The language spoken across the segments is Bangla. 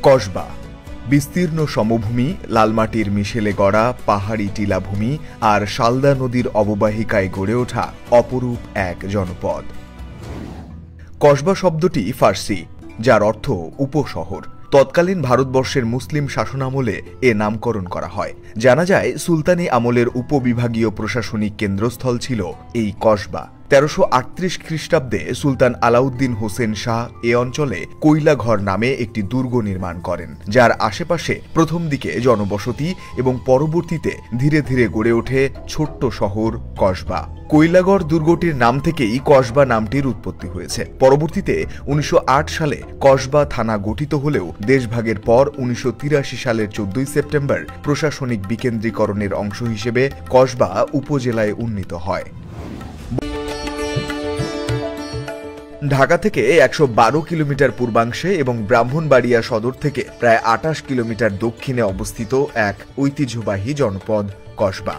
কসবা বিস্তীর্ণ সমভূমি, লালমাটির মিশেলে গড়া পাহাড়ি টিলাভূমি আর শালদা নদীর অববাহিকায় গড়ে ওঠা অপরূপ এক জনপদ। কসবা শব্দটি ফার্সি, যার অর্থ উপশহর। তৎকালীন ভারতবর্ষের মুসলিম শাসনামলে এ নামকরণ করা হয়। জানা যায় সুলতানি আমলের উপবিভাগীয় প্রশাসনিক কেন্দ্রস্থল ছিল এই কসবা। 1338 খ্রিস্টাব্দে সুলতান আলাউদ্দিন হোসেন শাহ এ অঞ্চলে কৈলাঘর নামে একটি দুর্গ নির্মাণ করেন, যার আশেপাশে প্রথম দিকে জনবসতি এবং পরবর্তীতে ধীরে ধীরে গড়ে ওঠে ছোট্ট শহর কসবা। কৈলাগড় দুর্গটির নাম থেকেই কসবা নামটির উৎপত্তি হয়েছে। পরবর্তীতে 1908 সালে কসবা থানা গঠিত হলেও দেশভাগের পর 1983 সালের 14 সেপ্টেম্বর প্রশাসনিক বিকেন্দ্রীকরণের অংশ হিসেবে কসবা উপজেলায় উন্নীত হয়। ঢাকা থেকে 112 কিলোমিটার পূর্বাংশে এবং ব্রাহ্মণবাড়িয়া সদর থেকে প্রায় 28 কিলোমিটার দক্ষিণে অবস্থিত এক ঐতিহ্যবাহী জনপদ কসবা।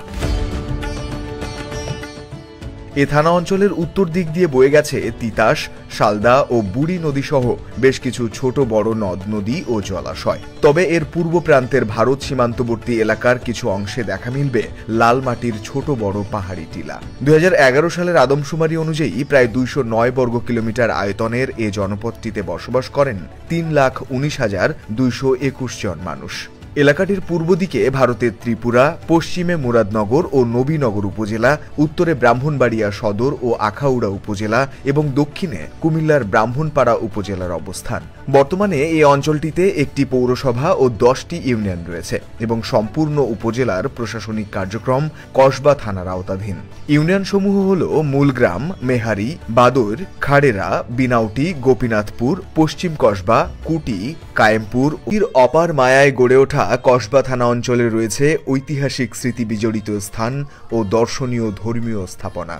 এ থানা অঞ্চলের উত্তর দিক দিয়ে বয়ে গেছে তিতাস, শালদা ও বুড়ি নদী সহ বেশ কিছু ছোট বড় নদ নদী ও জলাশয়। তবে এর পূর্ব প্রান্তের ভারত সীমান্তবর্তী এলাকার কিছু অংশে দেখা মিলবে লাল মাটির ছোট বড় পাহাড়ি টিলা। 2011 সালের আদমশুমারি অনুযায়ী প্রায় 209 বর্গ কিলোমিটার আয়তনের এ জনপদটিতে বসবাস করেন 3,19,221 জন মানুষ। এলাকাটির পূর্ব দিকে ভারতের ত্রিপুরা, পশ্চিমে মুরাদনগর ও নবীনগর উপজেলা, উত্তরে ব্রাহ্মণবাড়িয়া সদর ও আখাউড়া উপজেলা এবং দক্ষিণে কুমিল্লার ব্রাহ্মণপাড়া উপজেলার অবস্থান। বর্তমানে এই অঞ্চলটিতে একটি পৌরসভা ও 10টি ইউনিয়ন রয়েছে এবং সম্পূর্ণ উপজেলার প্রশাসনিক কার্যক্রম কসবা থানার আওতাধীন। ইউনিয়নসমূহ হল মূলগ্রাম, মেহারি, বাদর, খাড়েরা, বিনাউটি, গোপীনাথপুর, পশ্চিম কসবা, কুটি, কায়েমপুর। এর অপার মায়ায় গড়ে ওঠা কসবা থানা অঞ্চলে রয়েছে ঐতিহাসিক স্মৃতি বিজড়িত স্থান ও দর্শনীয় ধর্মীয় স্থাপনা।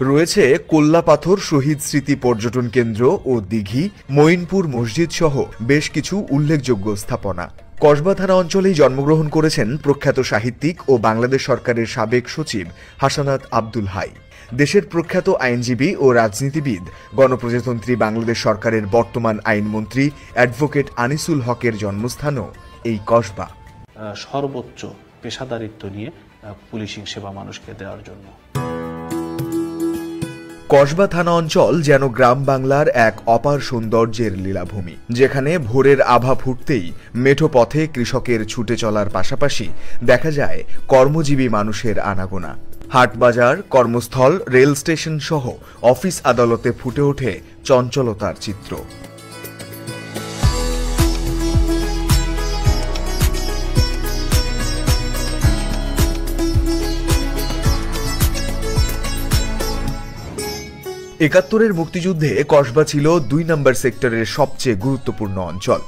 রয়েছে কোল্লাপাথর শহীদ স্মৃতি পর্যটন কেন্দ্র ও দিঘি, মঈনপুর মসজিদ সহ বেশ কিছু উল্লেখযোগ্য স্থাপনা। কসবা থানা অঞ্চলেই জন্মগ্রহণ করেছেন প্রখ্যাত সাহিত্যিক ও বাংলাদেশ সরকারের সাবেক সচিব হাসানাত আব্দুল হাই। দেশের প্রখ্যাত আইনজীবী ও রাজনীতিবিদ, গণপ্রজাতন্ত্রী বাংলাদেশ সরকারের বর্তমান আইনমন্ত্রী অ্যাডভোকেট আনিসুল হকের জন্মস্থানও এই কসবা। সর্বোচ্চ পেশাদারিত্ব নিয়ে পুলিশিং সেবা মানুষকে দেওয়ার জন্য কসবা থানা অঞ্চল যেন গ্রাম বাংলার এক অপার সৌন্দর্যের লীলাভূমি, যেখানে ভোরের আভা ফুটতেই মেঠো পথে কৃষকের ছুটে চলার পাশাপাশি দেখা যায় কর্মজীবী মানুষের আনাগোনা। হাটবাজার, কর্মস্থল, রেল স্টেশন সহ অফিস আদালতে ফুটে ওঠে চঞ্চলতার চিত্র। একাত্তরের মুক্তিযুদ্ধে কসবা ছিল 2 নম্বর সেক্টরের সবচেয়ে গুরুত্বপূর্ণ অঞ্চল।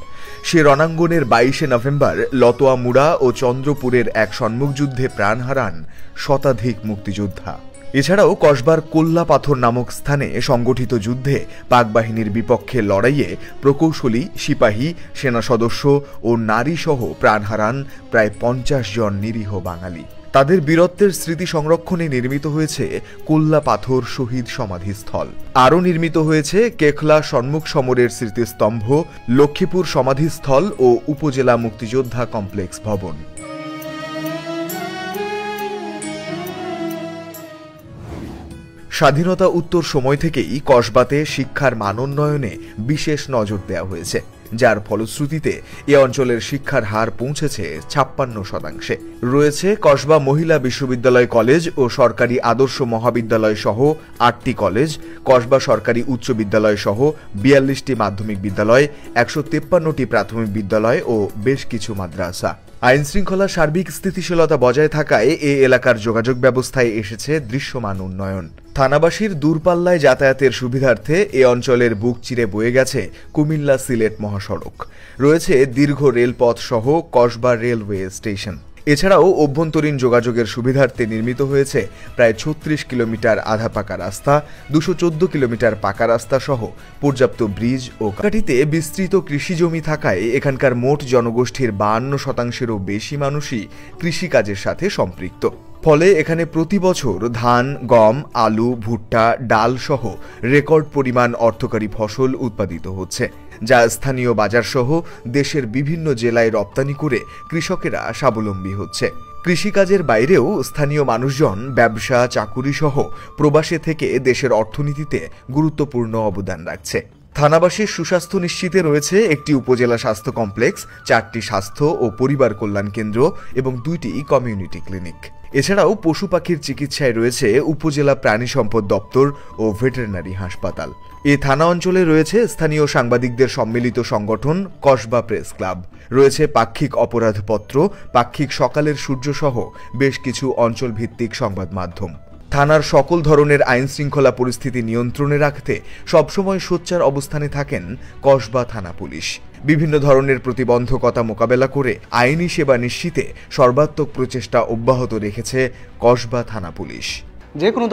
সে রণাঙ্গনের 22 নভেম্বর লতোয়া মুড়া ও চন্দ্রপুরের এক সম্মুখযুদ্ধে প্রাণ হারান শতাধিক মুক্তিযোদ্ধা। এছাড়াও কসবার কোল্লাপাথর নামক স্থানে সংগঠিত যুদ্ধে পাক বাহিনীর বিপক্ষে লড়াইয়ে প্রকৌশলী, সিপাহী, সেনা সদস্য ও নারী সহ প্রাণ হারান প্রায় 50 জন নিরীহ বাঙালি। তাদের বীরত্বের স্মৃতি সংরক্ষণে নির্মিত হয়েছে কোল্লাপাথর শহীদ সমাধিস্থল। আরও নির্মিত হয়েছে কেখলা সম্মুখ সমরের স্মৃতিস্তম্ভ, লক্ষ্মীপুর সমাধিস্থল ও উপজেলা মুক্তিযোদ্ধা কমপ্লেক্স ভবন। স্বাধীনতা উত্তর সময় থেকেই কসবাতে শিক্ষার মানোন্নয়নে বিশেষ নজর দেওয়া হয়েছে, যার ফলশ্রুতিতে এ অঞ্চলের শিক্ষার হার পৌঁছেছে 56%। রয়েছে কসবা মহিলা বিশ্ববিদ্যালয় কলেজ ও সরকারি আদর্শ মহাবিদ্যালয় সহ 8টি কলেজ, কসবা সরকারি উচ্চ বিদ্যালয় সহ 42টি মাধ্যমিক বিদ্যালয়, 153টি প্রাথমিক বিদ্যালয় ও বেশ কিছু মাদ্রাসা। আইন শৃঙ্খলা সার্বিক স্থিতিশীলতা বজায় থাকায় এ এলাকার যোগাযোগ ব্যবস্থায় এসেছে দৃশ্যমান উন্নয়ন। থানাবাসীর দূরপাল্লায় যাতায়াতের সুবিধার্থে এ অঞ্চলের বুক চিরে বয়ে গেছে কুমিল্লা সিলেট মহাসড়ক। রয়েছে দীর্ঘ রেলপথ সহ কসবা রেলওয়ে স্টেশন। এছাড়াও অভ্যন্তরীণ যোগাযোগের সুবিধার্থে নির্মিত হয়েছে প্রায় 36 কিলোমিটার আধা পাকা রাস্তা, 214 কিলোমিটার পাকা রাস্তা সহ পর্যাপ্ত ব্রিজ ও কাটিতে বিস্তৃত কৃষিজমি থাকায় এখানকার মোট জনগোষ্ঠীর 52%-এরও বেশি মানুষই কৃষিকাজের সাথে সম্পৃক্ত। ফলে এখানে প্রতি বছর ধান, গম, আলু, ভুট্টা, ডাল সহ রেকর্ড পরিমাণ অর্থকরী ফসল উৎপাদিত হচ্ছে, যা স্থানীয় বাজার সহ দেশের বিভিন্ন জেলায় রপ্তানি করে কৃষকেরা স্বাবলম্বী হচ্ছে। কৃষিকাজের বাইরেও স্থানীয় মানুষজন ব্যবসা, চাকুরি সহ প্রবাসে থেকে দেশের অর্থনীতিতে গুরুত্বপূর্ণ অবদান রাখছে। থানাবাসীর সুস্বাস্থ্য নিশ্চিতে রয়েছে একটি উপজেলা স্বাস্থ্য কমপ্লেক্স, 4টি স্বাস্থ্য ও পরিবার কল্যাণ কেন্দ্র এবং 2টি কমিউনিটি ক্লিনিক। এছাড়াও পশু পাখির চিকিৎসায় রয়েছে উপজেলা প্রাণী সম্পদ দপ্তর ও ভেটেরিনারি হাসপাতাল। এ থানা অঞ্চলে রয়েছে স্থানীয় সাংবাদিকদের সম্মিলিত সংগঠন কসবা প্রেস ক্লাব, রয়েছে পাক্ষিক অপরাধপত্র, পাক্ষিক সকালের সূর্য সহ বেশ কিছু অঞ্চল ভিত্তিক সংবাদ মাধ্যম। থানার সকল ধরনের আইন শৃঙ্খলা পরিস্থিতি নিয়ন্ত্রণে রাখতে সবসময় সোচ্চার অবস্থানে থাকেন কসবা থানা পুলিশ। বিভিন্ন ধরনের প্রতিবন্ধকতা মোকাবেলা করে আইনি সেবা নিশ্চিতে সর্বাত্মক প্রচেষ্টা অব্যাহত রেখেছে কসবা থানা পুলিশ। যে কোনো